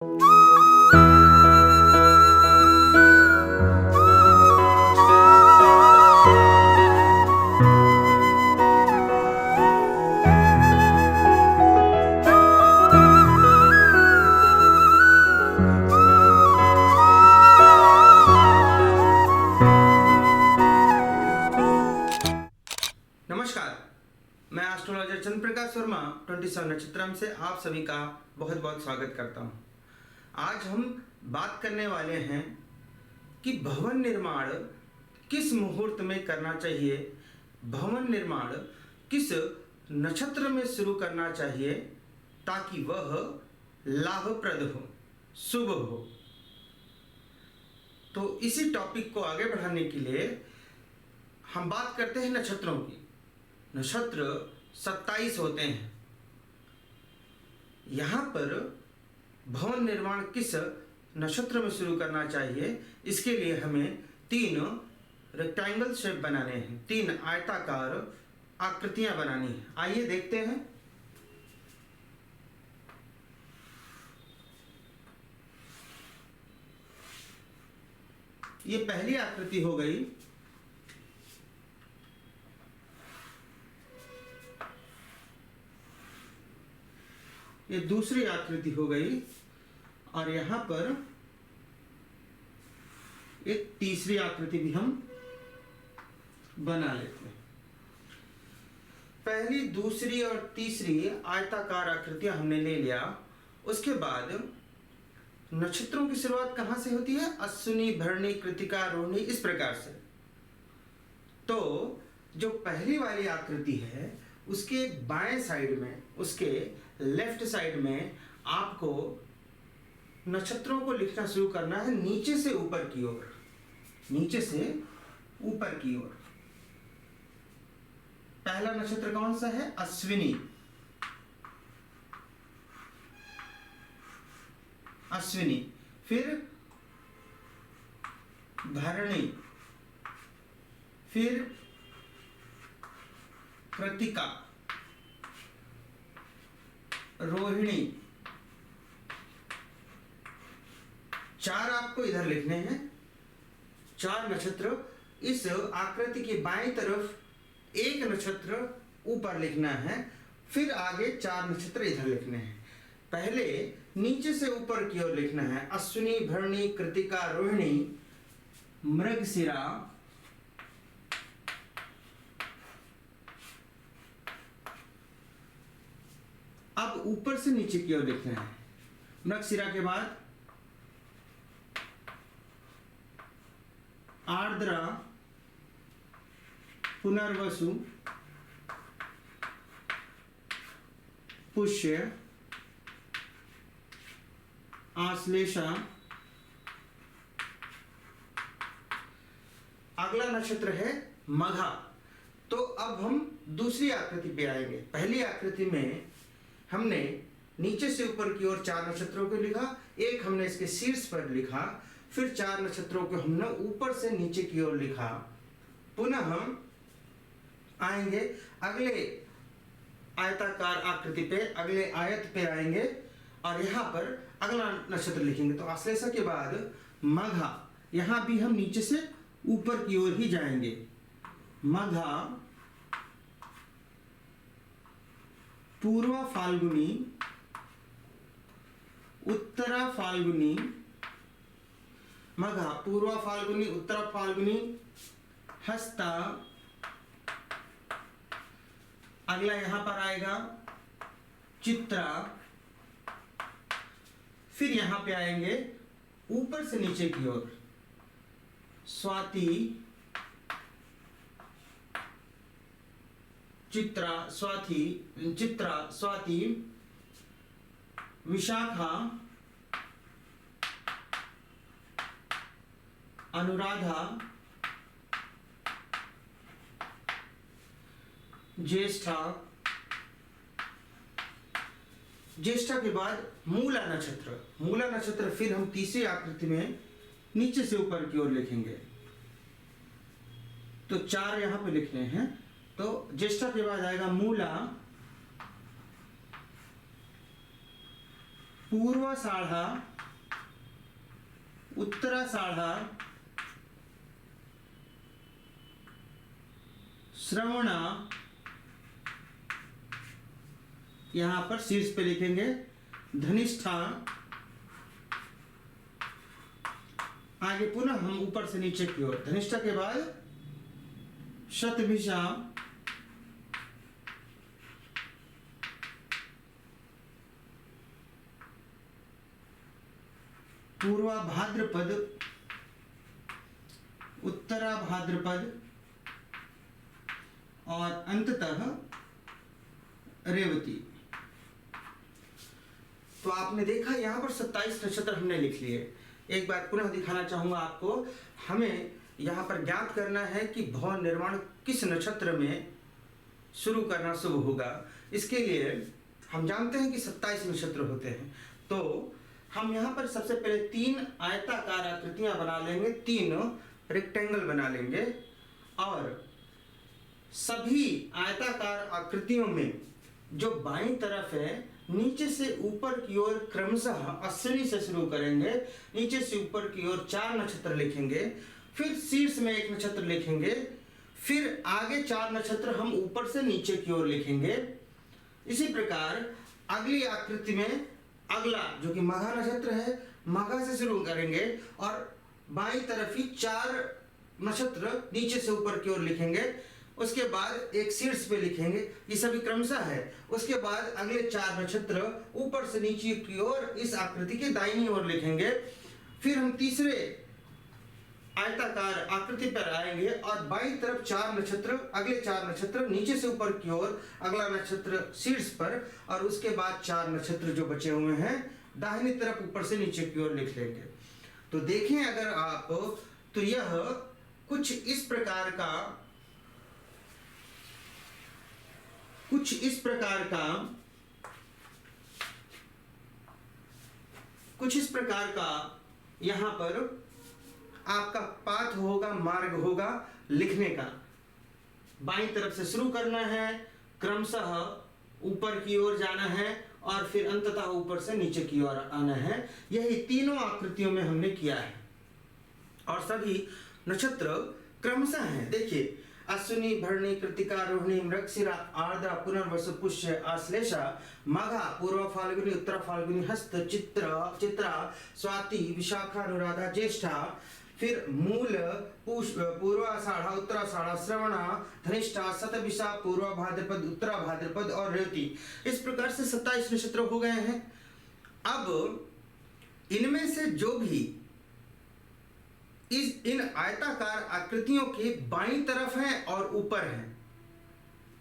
नमस्कार, मैं एस्ट्रोलॉजर चंद्र प्रकाश वर्मा 27 नक्षत्रम से आप सभी का बहुत बहुत स्वागत करता हूं। आज हम बात करने वाले हैं कि भवन निर्माण किस मुहूर्त में करना चाहिए, भवन निर्माण किस नक्षत्र में शुरू करना चाहिए ताकि वह लाभप्रद हो, शुभ हो। तो इसी टॉपिक को आगे बढ़ाने के लिए हम बात करते हैं नक्षत्रों की। नक्षत्र 27 होते हैं। यहाँ पर भवन निर्माण किस नक्षत्र में शुरू करना चाहिए, इसके लिए हमें 3 रेक्टेंगल शेप बनाने हैं, 3 आयताकार आकृतियां बनानी है। आइए देखते हैं। ये पहली आकृति हो गई। ये दूसरी आकृति हो गई और यहां पर एक तीसरी आकृति भी हम बना लेते हैं। पहली, दूसरी और तीसरी आयताकार आकृतियां हमने ले लिया। उसके बाद नक्षत्रों की शुरुआत कहां से होती है? अश्विनी, भरणी, कृत्तिका, रोहिणी, इस प्रकार से। तो जो पहली वाली आकृति है उसके बाएं साइड में, उसके लेफ्ट साइड में आपको नक्षत्रों को लिखना शुरू करना है नीचे से ऊपर की ओर, नीचे से ऊपर की ओर। पहला नक्षत्र कौन सा है? अश्विनी। अश्विनी, फिर भरणी, फिर कृत्तिका, रोहिणी। 4 आपको इधर लिखने हैं, 4 नक्षत्र। इस आकृति के बाएं तरफ एक नक्षत्र ऊपर लिखना है, फिर आगे 4 नक्षत्र इधर लिखने हैं। पहले नीचे से ऊपर की ओर लिखना है अश्विनी, भरणी, कृत्तिका, रोहिणी, मृगशिरा, अब ऊपर से नीचे की ओर लिखना है। मृगशिरा के बाद आर्द्रा, पुनर्वसु, पुष्य, आश्लेषा। अगला नक्षत्र है मघा। तो अब हम दूसरी आकृति पे आएंगे। पहली आकृति में हमने नीचे से ऊपर की ओर 4 नक्षत्रों को लिखा, एक हमने इसके शीर्ष पर लिखा, फिर 4 नक्षत्रों को हमने ऊपर से नीचे की ओर लिखा। पुनः हम आएंगे अगले आयताकार आकृति पे, अगले आयत पे आएंगे और यहाँ पर अगला नक्षत्र लिखेंगे। तो आश्लेषा के बाद मघा, यहाँ भी हम नीचे से ऊपर की ओर ही जाएंगे। मघा, पूर्वा फाल्गुनी, उत्तरा फाल्गुनी, मघा, पूर्वा फाल्गुनी, उत्तरा फाल्गुनी, हस्ता। अगला यहां पर आएगा चित्रा, फिर यहां पे आएंगे ऊपर से नीचे की ओर स्वाति, चित्रा, स्वाति, विशाखा, अनुराधा, ज्येष्ठा। ज्येष्ठा के बाद मूला नक्षत्र। मूला नक्षत्र फिर हम तीसरी आकृति में नीचे से ऊपर की ओर लिखेंगे। तो 4 यहां पे लिखने हैं। तो ज्येष्ठा के बाद आएगा मूला, पूर्वाषाढ़ा, उत्तराषाढ़ा, श्रवणा, यहां पर शीर्ष पे लिखेंगे धनिष्ठा, आगे पुनः हम ऊपर से नीचे की ओर, धनिष्ठा के बाद शतभिषा, पूर्वा भाद्रपद, उत्तरा भाद्रपद और अंततः रेवती। तो आपने देखा यहां पर 27 नक्षत्र हमने लिख लिए। एक बात पुनः दिखाना चाहूंगा आपको, हमें यहां पर ज्ञात करना है कि भवन निर्माण किस नक्षत्र में शुरू करना शुभ होगा। इसके लिए हम जानते हैं कि 27 नक्षत्र होते हैं, तो हम यहाँ पर सबसे पहले 3 आयताकार आकृतियां बना लेंगे, 3 रेक्टेंगल बना लेंगे और सभी आयताकार आकृतियों में जो बाईं तरफ है नीचे से ऊपर की ओर क्रमशः अश्विनी से शुरू करेंगे, नीचे से ऊपर की ओर 4 नक्षत्र लिखेंगे, फिर शीर्ष में 1 नक्षत्र लिखेंगे, फिर आगे 4 नक्षत्र हम ऊपर से नीचे की ओर लिखेंगे। इसी प्रकार अगली आकृति में अगला जो कि मघा नक्षत्र है, मघा से शुरू करेंगे और बाईं तरफ ही 4 नक्षत्र नीचे से ऊपर की ओर लिखेंगे, उसके बाद एक शीर्ष पे लिखेंगे, ये सभी क्रमशः है। उसके बाद अगले 4 नक्षत्र ऊपर से नीचे की ओर इस आकृति के दाहिनी ओर लिखेंगे। फिर हम तीसरे आयताकार आकृति पर आएंगे और बाईं तरफ 4 नक्षत्र, अगले 4 नक्षत्र नीचे से ऊपर की ओर, अगला नक्षत्र शीर्ष पर और उसके बाद 4 नक्षत्र जो बचे हुए हैं दाहिनी तरफ ऊपर से नीचे की ओर लिख लेंगे। तो देखें अगर आप, तो यह कुछ इस प्रकार का यहां पर आपका पाथ होगा, मार्ग होगा लिखने का। बाईं तरफ से शुरू करना है, क्रमशः ऊपर की ओर जाना है और फिर अंततः ऊपर से नीचे की ओर आना है। यही तीनों आकृतियों में हमने किया है और सभी नक्षत्र क्रमशः हैं। देखिए, अश्विनी, भरणी, कृतिका, रोहिणी, मृगशिरा, आर्द्रा, पुनर्वसु, पुष्य, आश्लेषा, माघा, पूर्व फाल्गुनी, उत्तर फाल्गुनी, हस्त, चित्रा, स्वाति, विशाखा, अनुराधा, ज्येष्ठा, फिर मूल, पूर्वाषाढ़ा, उत्तराषाढ़ा, श्रवणा, धनिष्ठा, शतभिषा, पूर्व भाद्रपद, उत्तरा भाद्रपद और रेवती। इस प्रकार से 27 नक्षत्र हो गए हैं। अब इनमें से जो भी इन आयताकार आकृतियों के बाईं तरफ हैं और ऊपर हैं,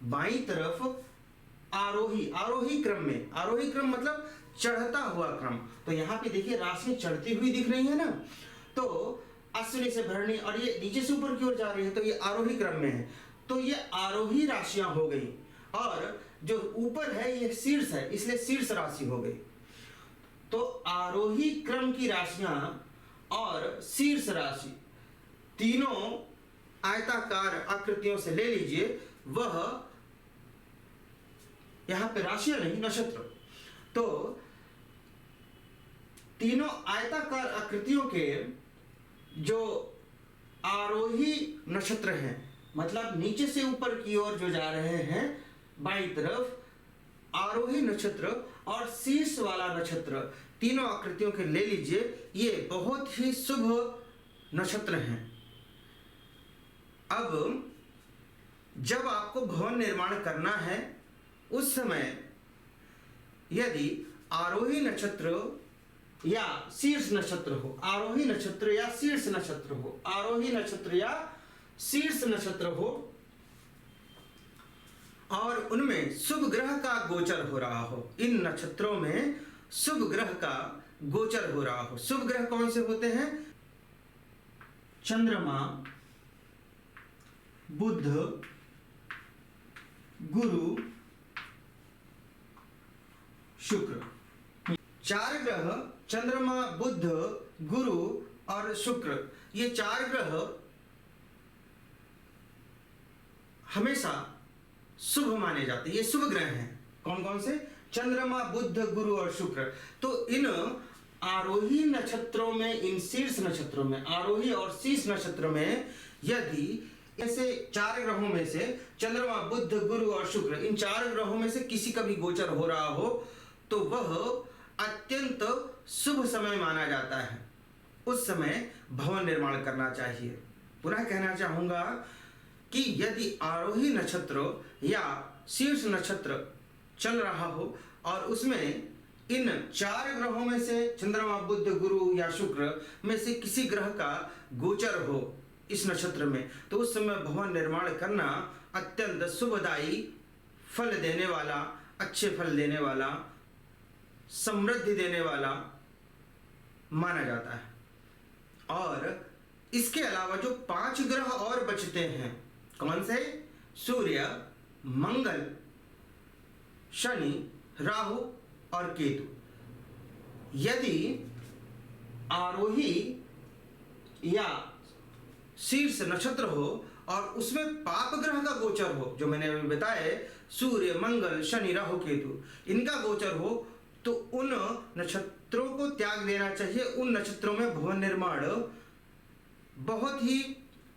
बाईं तरफ आरोही क्रम मतलब चढ़ता हुआ क्रम। तो यहाँ पे देखिए राशि चढ़ती हुई दिख रही है ना, तो अश्विनी से भरणी और ये नीचे से ऊपर की ओर जा रही है, तो ये आरोही क्रम में है, तो ये आरोही राशियां हो गई। और जो ऊपर है ये शीर्ष है, इसलिए शीर्ष राशि हो गई। तो आरोही क्रम की राशियां और शीर्ष राशि तीनों आयताकार आकृतियों से ले लीजिए, वह यहां पे राशियां नहीं, नक्षत्र। तो तीनों आयताकार आकृतियों के जो आरोही नक्षत्र हैं, मतलब नीचे से ऊपर की ओर जो जा रहे हैं बाईं तरफ, आरोही नक्षत्र और शीर्ष वाला नक्षत्र, तीनों आकृतियों के ले लीजिए, ये बहुत ही शुभ नक्षत्र हैं। अब जब आपको भवन निर्माण करना है उस समय यदि आरोही नक्षत्र या शीर्ष नक्षत्र हो, आरोही नक्षत्र या शीर्ष नक्षत्र हो, आरोही नक्षत्र या शीर्ष नक्षत्र हो और उनमें शुभ ग्रह का गोचर हो रहा हो, इन नक्षत्रों में शुभ ग्रह का गोचर हो रहा हो। शुभ ग्रह कौन से होते हैं? चंद्रमा, बुध, गुरु, शुक्र। 4 ग्रह चंद्रमा, बुध, गुरु और शुक्र, ये 4 ग्रह हमेशा शुभ माने जाते हैं। ये शुभ ग्रह हैं। कौन कौन से? चंद्रमा, बुध, गुरु और शुक्र। तो इन आरोही नक्षत्रों में, इन शीर्ष नक्षत्रों में, आरोही और शीर्ष नक्षत्र में यदि ऐसे 4 ग्रहों में से चंद्रमा, बुध, गुरु और शुक्र, इन 4 ग्रहों में से किसी का भी गोचर हो रहा हो तो वह अत्यंत शुभ समय माना जाता है। उस समय भवन निर्माण करना चाहिए। पुनः कहना चाहूंगा कि यदि आरोही नक्षत्र या शीर्ष नक्षत्र चल रहा हो और उसमें इन 4 ग्रहों में से चंद्रमा, बुध, गुरु या शुक्र में से किसी ग्रह का गोचर हो इस नक्षत्र में, तो उस समय भवन निर्माण करना अत्यंत शुभदायी, फल देने वाला, अच्छे फल देने वाला, समृद्धि देने वाला माना जाता है। और इसके अलावा जो 5 ग्रह और बचते हैं, कौन से? सूर्य, मंगल, शनि, राहु और केतु। यदि आरोही या शीर्ष नक्षत्र हो और उसमें पाप ग्रह का गोचर हो, जो मैंने अभी बताया, सूर्य, मंगल, शनि, राहु, केतु, इनका गोचर हो, तो उन नक्षत्रों को त्याग देना चाहिए। उन नक्षत्रों में भवन निर्माण बहुत ही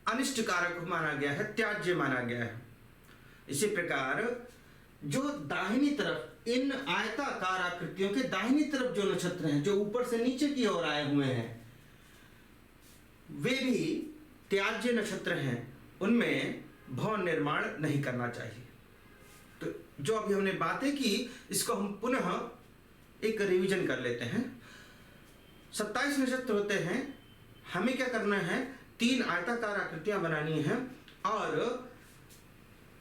अनिष्टकारक माना गया है, त्याज्य माना गया है। इसी प्रकार जो दाहिनी तरफ, इन आयताकार आकृतियों के दाहिनी तरफ जो नक्षत्र हैं, जो ऊपर से नीचे की ओर आए हुए हैं, वे भी त्याज्य नक्षत्र हैं। उनमें भवन निर्माण नहीं करना चाहिए। तो जो अभी हमने बातें की, इसको हम पुनः एक रिवीजन कर लेते हैं। 27 नक्षत्र होते हैं। हमें क्या करना है? 3 आयताकार आकृतियां बनानी है और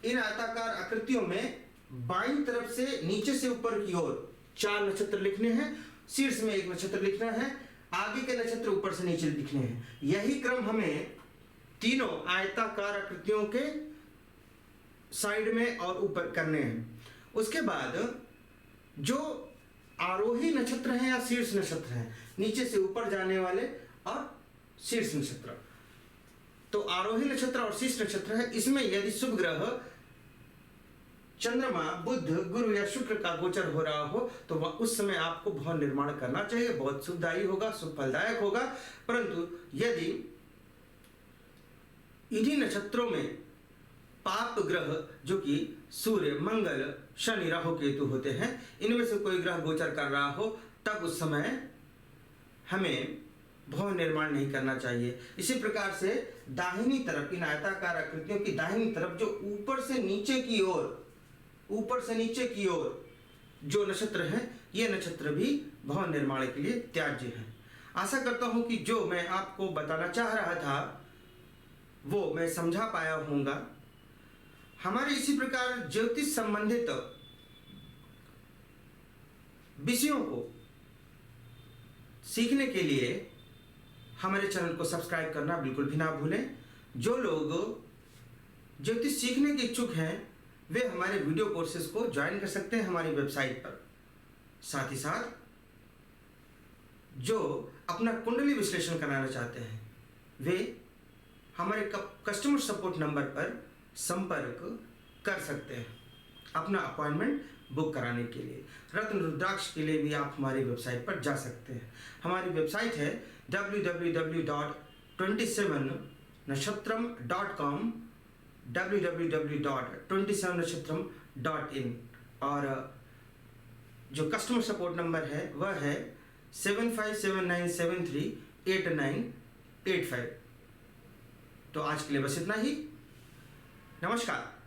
इन आयताकार आकृतियों में बाईं तरफ से नीचे से ऊपर की ओर 4 नक्षत्र लिखने हैं, शीर्ष में 1 नक्षत्र लिखना है, आगे के नक्षत्र ऊपर से नीचे लिखने हैं। यही क्रम हमें तीनों आयताकार आकृतियों के साइड में और ऊपर करने हैं। उसके बाद जो आरोही नक्षत्र हैं या शीर्ष नक्षत्र हैं, नीचे से ऊपर जाने वाले और शीर्ष नक्षत्र, तो आरोही नक्षत्र और शीर्ष नक्षत्र है, इसमें यदि शुभ ग्रह चंद्रमा, बुध, गुरु या शुक्र का गोचर हो रहा हो तो वह उस समय आपको भवन निर्माण करना चाहिए। बहुत शुभदायी होगा, शुभ फलदायक होगा। परंतु यदि इन्हीं नक्षत्रों में पाप ग्रह, जो कि सूर्य, मंगल, शनि, राहु, केतु होते हैं, इनमें से कोई ग्रह गोचर कर रहा हो, तब उस समय हमें भवन निर्माण नहीं करना चाहिए। इसी प्रकार से दाहिनी तरफ, इन आयताकार आकृतियों की दाहिनी तरफ जो ऊपर से नीचे की ओर जो नक्षत्र हैं, ये नक्षत्र भी भवन निर्माण के लिए त्याज्य हैं। आशा करता हूं कि जो मैं आपको बताना चाह रहा था वो मैं समझा पाया होऊंगा। हमारे इसी प्रकार ज्योतिष संबंधित विषयों को सीखने के लिए हमारे चैनल को सब्सक्राइब करना बिल्कुल भी ना भूलें। जो लोग ज्योतिष सीखने के इच्छुक हैं वे हमारे वीडियो कोर्सेज को ज्वाइन कर सकते हैं हमारी वेबसाइट पर। साथ ही साथ जो अपना कुंडली विश्लेषण कराना चाहते हैं वे हमारे कस्टमर सपोर्ट नंबर पर संपर्क कर सकते हैं अपना अपॉइंटमेंट बुक कराने के लिए। रत्न रुद्राक्ष के लिए भी आप हमारी वेबसाइट पर जा सकते हैं। हमारी वेबसाइट है www.27nakshatra.com, www.27nakshatra.in और जो कस्टमर सपोर्ट नंबर है वह है 7579738985। तो आज के लिए बस इतना ही। नमस्कार।